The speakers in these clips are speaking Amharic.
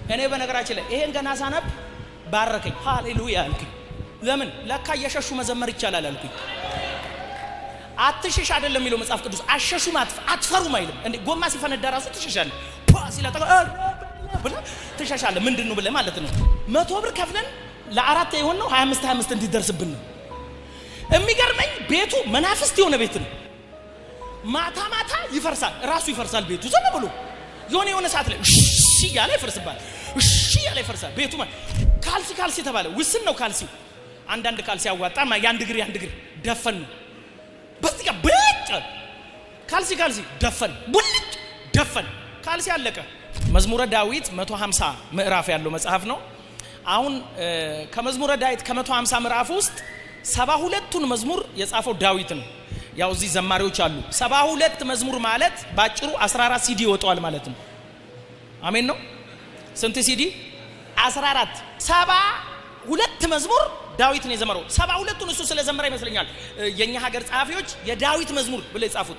እኔ በነገራችን ላይ ይሄን ገና ሳነብ ባረከኝ። ሃሌሉያ አልኩኝ። ለምን ለካ እየሸሹ መዘመር ይቻላል አልኩኝ። አትሸሽ አይደለም የሚለው መጽሐፍ ቅዱስ፣ አሸሹ አትፈሩም አይልም እንዴ? ጎማ ሲፈነዳ ራሱ ትሸሻለህ፣ ሲላጠቃ ብለህ ትሸሻለህ። ምንድነው ብለህ ማለት ነው። 100 ብር ከፍለን ለአራት የሆነው 25 እንዲደርስብን ነው። የሚገርመኝ ቤቱ መናፍስት የሆነ ቤት ነው። ማታ ማታ ይፈርሳል፣ ራሱ ይፈርሳል ቤቱ ዝም ብሎ የሆነ ሰዓት ላይ እሺ ያለ ይፈርስባል፣ እሺ ያለ ይፈርሳል ቤቱ ማለት። ካልሲ ተባለ ውስን ነው ካልሲው። አንዳንድ ካልሲ ያዋጣ ያንድ እግር ደፈን ነው። በዚህ ጋር ብልጭ ካልሲ ደፈን ብልጭ ደፈን ካልሲ አለቀ። መዝሙረ ዳዊት 150 ምዕራፍ ያለው መጽሐፍ ነው። አሁን ከመዝሙረ ዳዊት ከ150 ምዕራፍ ውስጥ 72ቱን መዝሙር የጻፈው ዳዊት ነው። ያው እዚህ ዘማሪዎች አሉ። 72 መዝሙር ማለት ባጭሩ 14 ሲዲ ይወጣዋል ማለት ነው። አሜን ነው። ስንት ሲዲ? 14። 72 መዝሙር ዳዊት ነው የዘመረው። 72ቱን እሱ ስለዘመረ ይመስለኛል የኛ ሀገር ጸሐፊዎች የዳዊት መዝሙር ብለው የጻፉት።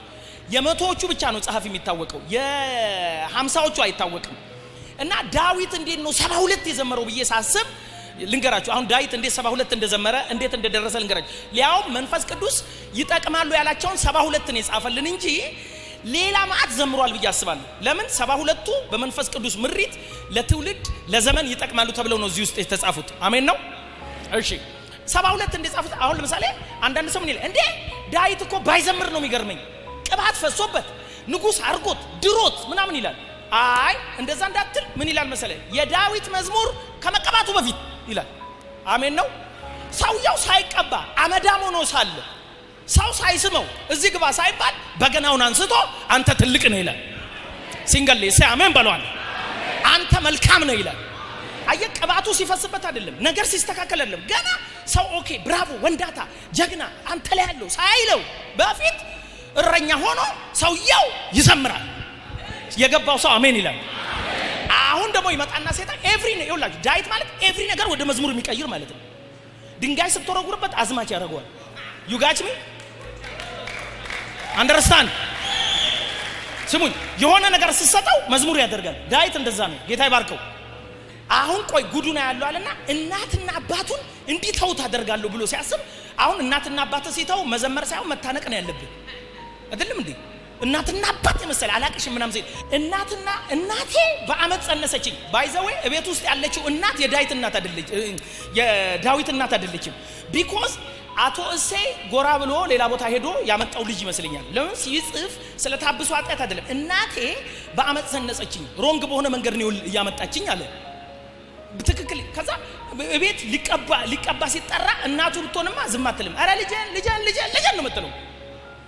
የመቶዎቹ ብቻ ነው ጸሐፊ የሚታወቀው፣ የ50ዎቹ አይታወቅም። እና ዳዊት እንዴት ነው 72 የዘመረው ብዬ ሳስብ ልንገራችሁ። አሁን ዳዊት እንዴት 72 እንደዘመረ እንዴት እንደደረሰ ልንገራችሁ። ሊያው መንፈስ ቅዱስ ይጠቅማሉ ያላቸውን 72 ነው የጻፈልን እንጂ ሌላ ማዕት ዘምሯል ብዬ አስባለሁ። ለምን 72ቱ በመንፈስ ቅዱስ ምሪት ለትውልድ ለዘመን ይጠቅማሉ ተብለው ነው እዚህ ውስጥ የተጻፉት። አሜን ነው። እሺ 72 እንደጻፉት። አሁን ለምሳሌ አንዳንድ ሰው ምን ይላል እንዴ ዳዊት እኮ ባይዘምር ነው የሚገርመኝ፣ ቅባት ፈሶበት ንጉስ አርጎት ድሮት ምናምን ይላል። አይ እንደዛ እንዳትል። ምን ይላል መሰለህ? የዳዊት መዝሙር ከመቀባቱ በፊት ይላል። አሜን ነው። ሰውየው ሳይቀባ አመዳም ሆኖ ሳለ ሰው ሳይስመው እዚህ ግባ ሳይባል በገናውን አንስቶ አንተ ትልቅ ነህ ይላል። ሲንገል ለይ አሜን በሏል። አንተ መልካም ነህ ይላል። አየህ ቅባቱ ሲፈስበት አይደለም ነገር ሲስተካከል አይደለም። ገና ሰው ኦኬ ብራቮ ወንዳታ ጀግና አንተ ላይ ያለው ሳይለው በፊት እረኛ ሆኖ ሰውየው ይዘምራል። የገባው ሰው አሜን ይላል። አሁን ደግሞ ይመጣና ሰይጣን ኤቭሪ ነው ይውላችሁ። ዳዊት ማለት ኤቭሪ ነገር ወደ መዝሙር የሚቀይር ማለት ነው። ድንጋይ ስትወረውርበት አዝማች ያደርገዋል። ዩ ጋች ሚ አንደርስታንድ። ስሙኝ፣ የሆነ ነገር ሲሰጠው መዝሙር ያደርጋል። ዳዊት እንደዛ ነው። ጌታ ይባርከው። አሁን ቆይ ጉዱና ያለው አለና እናትና አባቱን እንዲተው ታደርጋለሁ ብሎ ሲያስብ አሁን እናትና አባት ሲተው መዘመር ሳይሆን መታነቅ ነው ያለብን አይደለም እንዴ? እናትና አባት የመሰለ አላቅሽ ምናም ሲል እናቴ በአመት ጸነሰችኝ። ባይዘዌ እቤት ውስጥ ያለችው እናት የዳዊት እናት አይደለችም። ቢኮዝ አቶ እሴይ ጎራ ብሎ ሌላ ቦታ ሄዶ ያመጣው ልጅ ይመስለኛል። ለምን ሲጽፍ ስለታብሱ አጣት አይደለም። እናቴ በአመት ጸነሰችኝ፣ ሮንግ በሆነ መንገድ ነው ያመጣችኝ አለ። በትክክል ከዛ እቤት ሊቀባ ሲጠራ እናቱ ብትሆንማ ዝም አትልም። አረ ልጄን ነው የምትለው።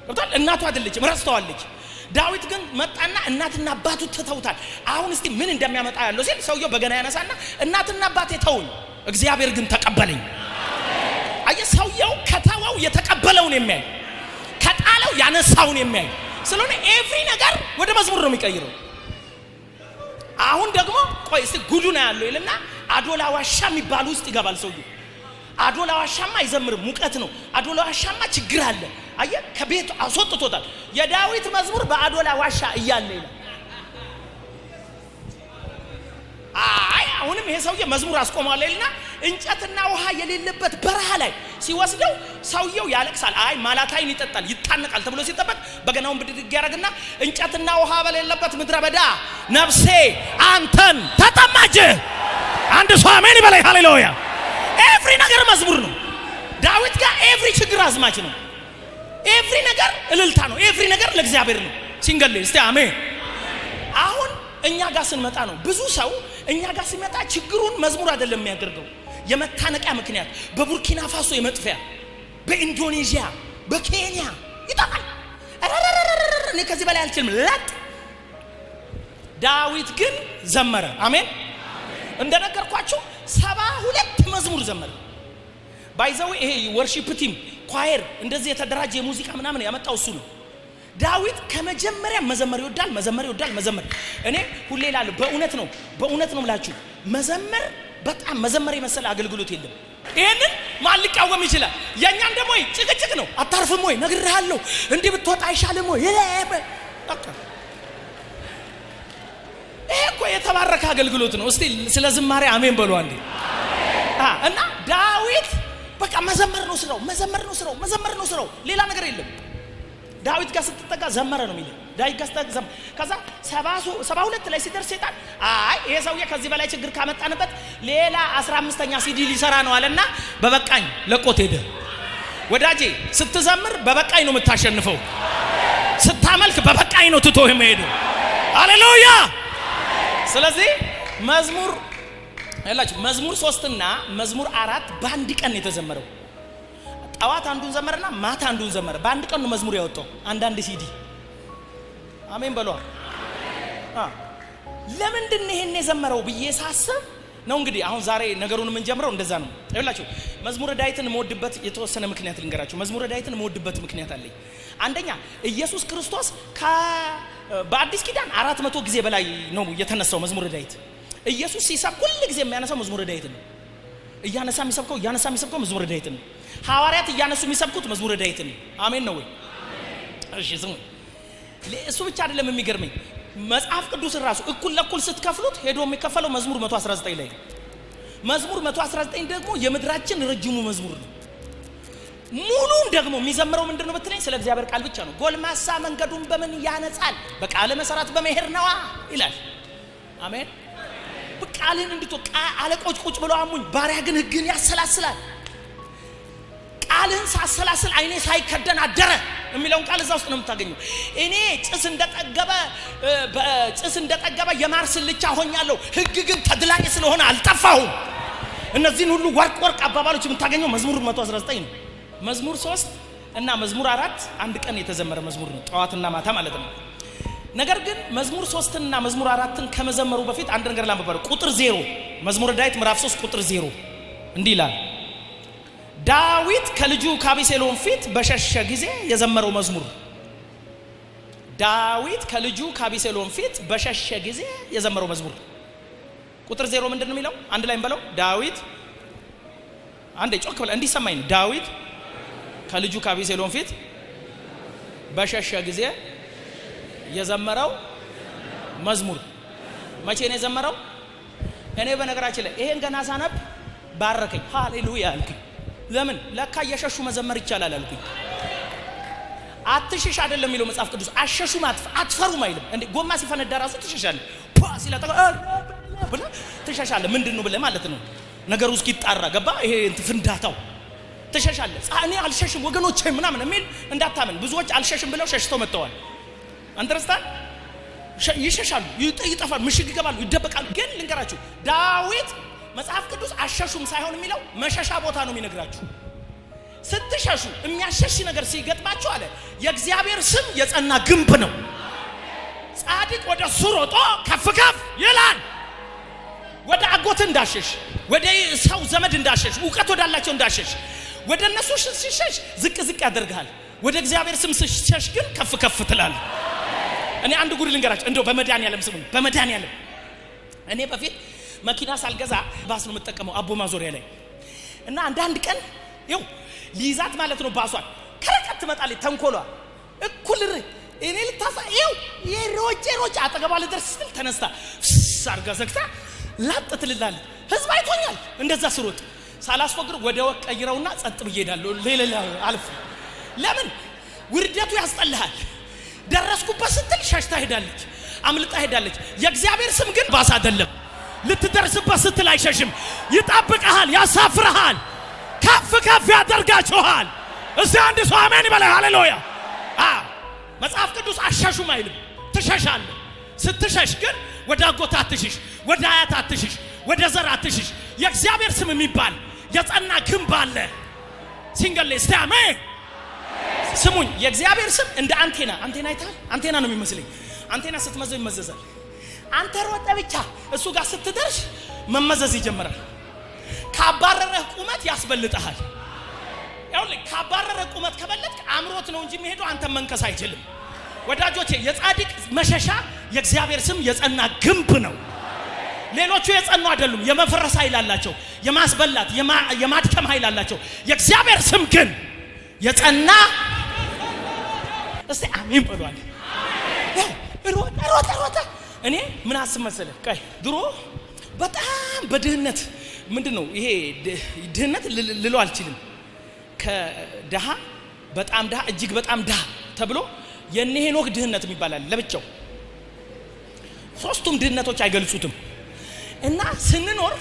ወጣል እናቱ አይደለችም፣ ረስተዋለች። ዳዊት ግን መጣና እናትና አባቱ ተተውታል። አሁን እስቲ ምን እንደሚያመጣ ያለው ሲል ሰውየው በገና ያነሳና እናትና አባቴ ተውኝ፣ እግዚአብሔር ግን ተቀበለኝ። አየ ሰውየው ከተወው የተቀበለውን የሚያይ ከጣለው ያነሳውን የሚያይ ስለሆነ ኤቭሪ ነገር ወደ መዝሙር ነው የሚቀይረው። አሁን ደግሞ ቆይ እስቲ ጉዱና ያለው ይልና አዶላ ዋሻ የሚባል ውስጥ ይገባል ሰውየው። አዶላ ዋሻማ አይዘምርም፣ ሙቀት ነው። አዶላ ዋሻማ ችግር አለ። አየ ከቤቱ አስወጥቶታል። የዳዊት መዝሙር በአዶላ ዋሻ እያለ ይላል። አሁንም ይሄ ሰውዬ መዝሙር አስቆማል ይልና እንጨትና ውሃ የሌለበት በረሃ ላይ ሲወስደው ሰውየው ያለቅሳል። አይ ማላታይን ይጠጣል ይጣነቃል ተብሎ ሲጠበቅ በገናውን ብድግ ያረግና እንጨትና ውሃ በሌለበት ምድረ በዳ ነፍሴ አንተን ተጠማች። አንድ ሰው አሜን ይበላይ። ሃሌሉያ። ኤቭሪ ነገር መዝሙር ነው። ዳዊት ጋር ኤቭሪ ችግር አዝማች ነው። ኤቭሪ ነገር እልልታ ነው። ኤቭሪ ነገር ለእግዚአብሔር ነው። ሲንገል እስቲ አሜን። አሁን እኛ ጋር ስንመጣ ነው ብዙ ሰው እኛ ጋር ሲመጣ ችግሩን መዝሙር አይደለም የሚያደርገው፣ የመታነቂያ ምክንያት በቡርኪና ፋሶ የመጥፊያ፣ በኢንዶኔዥያ፣ በኬንያ ይጣጣል። እኔ ከዚህ በላይ አልችልም ለጥ። ዳዊት ግን ዘመረ። አሜን። እንደነገርኳችሁ 72 መዝሙር ዘመረ። ባይዘው ይሄ ወርሺፕ ቲም ኳየር እንደዚህ የተደራጀ የሙዚቃ ምናምን ያመጣው እሱ ነው። ዳዊት ከመጀመሪያ መዘመር ይወዳል። እኔ ሁሌ እላለሁ በእውነት ነው ምላችሁ መዘመር በጣም መዘመር የመሰለ አገልግሎት የለም። ይሄንን ማን ሊቃወም ይችላል? የኛን ደግሞ ጭቅጭቅ ነው። አታርፍም ወይ ነግሬሃለሁ፣ እንዲህ ብትወጣ አይሻልም ወይ? በቃ ይሄ እኮ የተባረከ አገልግሎት ነው። እስቲ ስለ ዝማሬ አሜን በሉ አንዴ። እና ዳዊት በቃ መዘመር ነው ስራው፣ ሌላ ነገር የለም። ዳዊት ጋር ስትጠጋ ዘመረ ነው የሚለው። ዳዊት ጋር ስትጠጋ ከዛ 72 ላይ ሲደርስ ሰይጣን አይ ይሄ ሰውዬ ከዚህ በላይ ችግር ካመጣንበት ሌላ 15ኛ ሲዲ ሊሰራ ነው አለና በበቃኝ ለቆት ሄደ። ወዳጄ ስትዘምር በበቃኝ ነው የምታሸንፈው። ስታመልክ በበቃኝ ነው ትቶ የሚሄደው። ሃሌሉያ። ስለዚህ መዝሙር 3 እና መዝሙር 4 በአንድ ቀን የተዘመረው። ጠዋት አንዱን ዘመረና ማታ አንዱን ዘመረ። በአንድ ቀን ነው መዝሙር ያወጣው። አንዳንድ ሲዲ አሜን በሏ። ለምንድን ነው ይሄን የዘመረው ብዬ ሳስብ ነው እንግዲህ አሁን ዛሬ ነገሩን ምን ጀምረው እንደዛ ነው። ይኸውላችሁ መዝሙረ ዳዊትን መወድበት የተወሰነ ምክንያት ልንገራችሁ። መዝሙረ ዳዊትን መወድበት ምክንያት አለኝ። አንደኛ ኢየሱስ ክርስቶስ በአዲስ ኪዳን 400 ጊዜ በላይ ነው የተነሳው መዝሙረ ዳዊት። ኢየሱስ ሲሰብክ ሁሉ ጊዜ የሚያነሳው መዝሙረ ዳዊትን ነው። እያነሳ የሚሰብከው መዝሙረ ዳዊትን ነው። ሐዋርያት እያነሱ የሚሰብኩት መዝሙረ ዳዊትን ነው። አሜን ነው ወይ? እሺ ስሙ። እሱ ብቻ አይደለም የሚገርመኝ፣ መጽሐፍ ቅዱስ ራሱ እኩል ለኩል ስትከፍሉት ሄዶ የሚከፈለው መዝሙር 119 ላይ ነው። መዝሙር 119 ደግሞ የምድራችን ረጅሙ መዝሙር ነው። ሙሉን ደግሞ የሚዘምረው ምንድነው ብትለኝ ስለ እግዚአብሔር ቃል ብቻ ነው። ጎልማሳ መንገዱን በምን ያነጻል? በቃለ መሰረት በመሄድ ነዋ ይላል። አሜን። በቃልን እንድትወቃ አለቆች ቁጭ ብለው አሙኝ፣ ባሪያ ግን ሕግን ያሰላስላል። ቃልን ሳሰላስል አይኔ ሳይከደን አደረ የሚለውን ቃል እዛ ውስጥ ነው የምታገኘው። እኔ ጭስ እንደጠገበ የማር ስልቻ ሆኛለሁ፣ ሕግ ግን ተድላኝ ስለሆነ አልጠፋሁም። እነዚህን ሁሉ ወርቅ አባባሎች የምታገኘው መዝሙር 119 ነው። መዝሙር 3 እና መዝሙር 4 አንድ ቀን የተዘመረ መዝሙር ነው፣ ጠዋትና ማታ ማለት ነው። ነገር ግን መዝሙር 3 እና መዝሙር 4ን ከመዘመሩ በፊት አንድ ነገር ላንብበው። ቁጥር 0 መዝሙረ ዳዊት ምዕራፍ 3 ቁጥር 0 እንዲህ ይላል። ዳዊት ከልጁ ከአቤሴሎም ፊት በሸሸ ጊዜ የዘመረው መዝሙር። ዳዊት ከልጁ ከአቤሴሎም ፊት በሸሸ ጊዜ የዘመረው መዝሙር። ቁጥር 0 ምንድነው የሚለው? አንድ ላይ እንበለው። ዳዊት አንዴ ጮክ ብለ እንዲሰማኝ ነው። ዳዊት ከልጁ ከአቤሴሎም ፊት በሸሸ ጊዜ የዘመረው መዝሙር። መቼ ነው የዘመረው? እኔ በነገራችን ላይ ይሄን ገና ሳነብ ባረከኝ። ሃሌሉያ አልኩኝ። ለምን? ለካ እየሸሹ መዘመር ይቻላል አልኩኝ። አትሽሽ አይደለም የሚለው መጽሐፍ ቅዱስ። አሸሹ አትፈሩም አይልም እንዴ? ጎማ ሲፈነዳ ራሱ ትሸሻለህ። ሲላጠ ብለ ትሸሻለህ። ምንድነው ብለ ማለት ነው ነገሩ እስኪጣራ ገባ። ይሄ ፍንዳታው ትሸሻለህ። እኔ አልሸሽም ወገኖቼ ምናምን የሚል እንዳታምን። ብዙዎች አልሸሽም ብለው ሸሽተው መጥተዋል። አንተርስታን ይሸሻሉ፣ ይጠፋሉ፣ ምሽግ ይገባሉ፣ ይደበቃሉ። ግን ልንገራችሁ ዳዊት መጽሐፍ ቅዱስ አሸሹም ሳይሆን የሚለው መሸሻ ቦታ ነው የሚነግራችሁ። ስትሸሹ የሚያሸሽ ነገር ሲገጥማችሁ አለ የእግዚአብሔር ስም የጸና ግንብ ነው። ጻድቅ ወደ እሱ ሮጦ ከፍ ይላል። ወደ አጎት እንዳሸሽ፣ ወደ ሰው ዘመድ እንዳሸሽ፣ ዕውቀት ወዳላቸው እንዳሸሽ፣ ወደ እነሱ ሲሸሽ ዝቅ ያደርጋል። ወደ እግዚአብሔር ስም ሲሸሽ ግን ከፍ ትላለህ። እኔ አንድ ጉድ ልንገራችሁ እንደው በመድኃኒዓለም ስሙ። በመድኃኒዓለም እኔ በፊት መኪና ሳልገዛ ባስ ነው የምጠቀመው አቦ ማዞሪያ ላይ እና አንዳንድ ቀን ይው ሊይዛት ማለት ነው ባሷን ከረቀት ትመጣለች። ተንኮሏ እኩል እኔ ልታሳ ይው የሮጬ አጠገባ ልደርስ ስትል ተነስታ አርጋ ዘግታ ላጥ ትልላለች። ህዝብ አይቶኛል እንደዛ ስሮጥ ሳላስፈግር ወደ ወቅ ቀይረውና ጸጥ ብዬ ሄዳለሁ። ሌላ አልፍ ለምን ውርደቱ ያስጠልሃል። ደረስኩበት ስትል ሸሽታ ሄዳለች፣ አምልጣ ሄዳለች። የእግዚአብሔር ስም ግን ባስ አይደለም። ልትደርስበት ስትል አይሸሽም፣ ይጠብቅሃል፣ ያሳፍርሃል፣ ከፍ ያደርጋችኋል። እዚህ አንድ ሰው አሜን ይበላል። ሃሌሉያ። መጽሐፍ ቅዱስ አሸሹም አይልም፣ ትሸሻለህ። ስትሸሽ ግን ወደ አጎት አትሽሽ፣ ወደ አያት አትሽሽ፣ ወደ ዘር አትሽሽ። የእግዚአብሔር ስም የሚባል የጸና ግንብ አለ። ሲንገል እስቲ አሜን ስሙኝ። የእግዚአብሔር ስም እንደ አንቴና አይታል። አንቴና ነው የሚመስለኝ። አንቴና ስትመዘው ይመዘዛል። አንተ ሮጠ ብቻ እሱ ጋር ስትደርስ መመዘዝ ይጀምራል። ካባረረህ ቁመት ያስበልጣል። ያውልህ ካባረረህ ቁመት ከበለጥክ አምሮት ነው እንጂ የሚሄደው አንተ መንከስ አይችልም። ወዳጆቼ የጻድቅ መሸሻ የእግዚአብሔር ስም የጸና ግንብ ነው። ሌሎቹ የጸኑ አይደሉም። የመፈረስ ኃይል አላቸው፣ የማስበላት የማድከም ኃይል አላቸው። የእግዚአብሔር ስም ግን የጸና እስቲ አሜን በሏል። ሮጠ እኔ ምን አስብ መሰለህ ቀይ ድሮ በጣም በድህነት ምንድነው ይሄ ድህነት ልለው አልችልም ከደሃ በጣም ደሃ እጅግ በጣም ደሃ ተብሎ የነ ሄኖክ ድህነት የሚባላል ለብቻው ሶስቱም ድህነቶች አይገልጹትም እና ስንኖር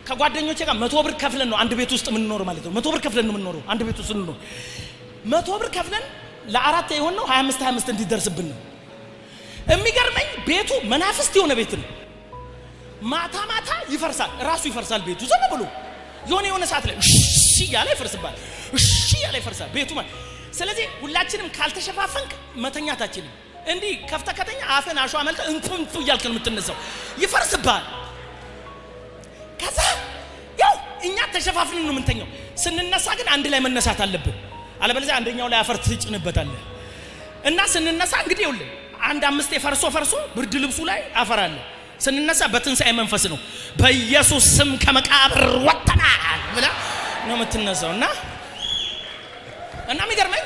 ከጓደኞቼ ጋር 100 ብር ከፍለን ነው አንድ ቤት ውስጥ ምን ኖር ማለት ነው 100 ብር ከፍለን ነው ምን ኖር አንድ ቤት ውስጥ ነው 100 ብር ከፍለን ለአራት የሆነው 25 እንዲደርስብን ነው የሚገርመኝ ቤቱ መናፍስት የሆነ ቤት ነው ማታ ማታ ይፈርሳል ራሱ ይፈርሳል ቤቱ ዝም ብሎ የሆነ ሰዓት ላይ እሺ ያለ ይፈርስባል እሺ ያለ ይፈርሳል ቤቱ ማለት ስለዚህ ሁላችንም ካልተሸፋፈንክ መተኛታችን እንዲ ከፍተከተኛ አፈን አሹ አመልተ እንፉንፉ ይያልከን የምትነሳው ይፈርስባል ከዛ ያው እኛ ተሸፋፍነን ነው የምንተኛው ስንነሳ ግን አንድ ላይ መነሳት አለብን አለበለዚያ አንደኛው ላይ አፈር ትጭንበታለህ እና ስንነሳ እንግዲህ ይኸውልህ አንድ አምስት የፈርሶ ብርድ ልብሱ ላይ አፈር አለ ስንነሳ በትንሳኤ መንፈስ ነው በኢየሱስ ስም ከመቃብር ወጣናል ብላ ነው የምትነሳው እና የሚገርመኝ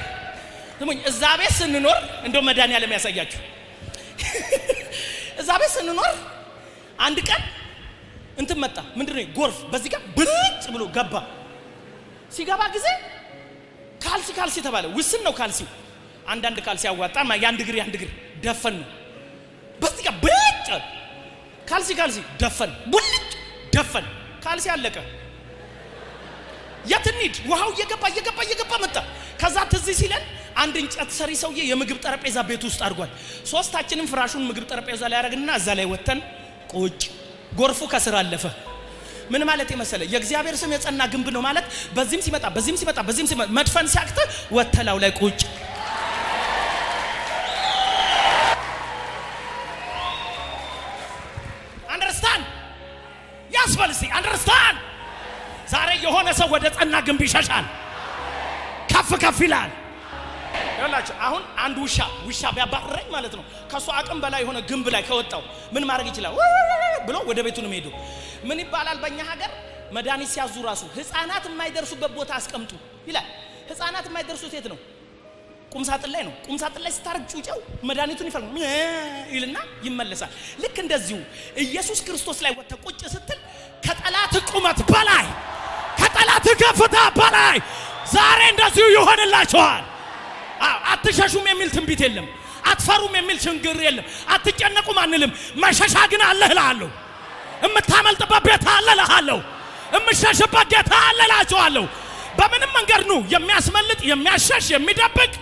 ስሙኝ እዛ ቤት ስንኖር እንደው መድኃኒዓለም ያሳያችሁ እዛ ቤት ስንኖር አንድ ቀን እንትን መጣ ምንድነው ጎርፍ በዚህ ጋር ብልጭ ብሎ ገባ ሲገባ ጊዜ ካልሲ ተባለ ውስን ነው ካልሲው አንድ ካልሲ ያዋጣ ያንድ ግር ደፈን ነው በዚህ ጋር ብልጭ ካልሲ ደፈን ቡልጭ ደፈን ካልሲ አለቀ የትንድ ውሃው እየገባ መጣ ከዛ ትዝ ሲለን አንድ እንጨት ሰሪ ሰውዬ የምግብ ጠረጴዛ ቤት ውስጥ አድርጓል ሶስታችንም ፍራሹን ምግብ ጠረጴዛ ላይ ያረግና እዛ ላይ ወተን ቁጭ ጎርፉ ከስራ አለፈ ምን ማለት የመሰለ የእግዚአብሔር ስም የጸና ግንብ ነው ማለት በዚህም ሲመጣ መድፈን ሲያክተ ወተላው ላይ ቁጭ አንደርስታንድ ዛሬ የሆነ ሰው ወደ ጸና ግንብ ይሸሻል ከፍ ይላል ያላችሁ አሁን አንድ ውሻ ቢያባረኝ ማለት ነው ከሱ አቅም በላይ የሆነ ግንብ ላይ ከወጣው ምን ማድረግ ይችላል ብሎ ወደ ቤቱ ነው ሄዶ ምን ይባላል በእኛ ሀገር መድኃኒት ሲያዙ ራሱ ህፃናት የማይደርሱበት ቦታ አስቀምጡ ይላል ህፃናት የማይደርሱት የት ነው ቁምሳጥን ላይ ነው ቁምሳጥን ላይ ስታርግ ጩጨው መድኃኒቱን ይፈልግ ይልና ይመለሳል ልክ እንደዚሁ ኢየሱስ ክርስቶስ ላይ ወጣ ቁጭ ስትል ከጠላት ቁመት በላይ ከጠላት ከፍታ በላይ ዛሬ እንደዚሁ ይሆንላችኋል አትሸሹም የሚል ትንቢት የለም አትፈሩም የሚል ችግር የለም አትጨነቁም አንልም መሸሻ ግን አለ እላለሁ እምታመልጥበት ቤት አለ እላለሁ እምሸሽበት ጌታ አለ እላችኋለሁ በምንም መንገድ ነው የሚያስመልጥ የሚያሸሽ የሚደብቅ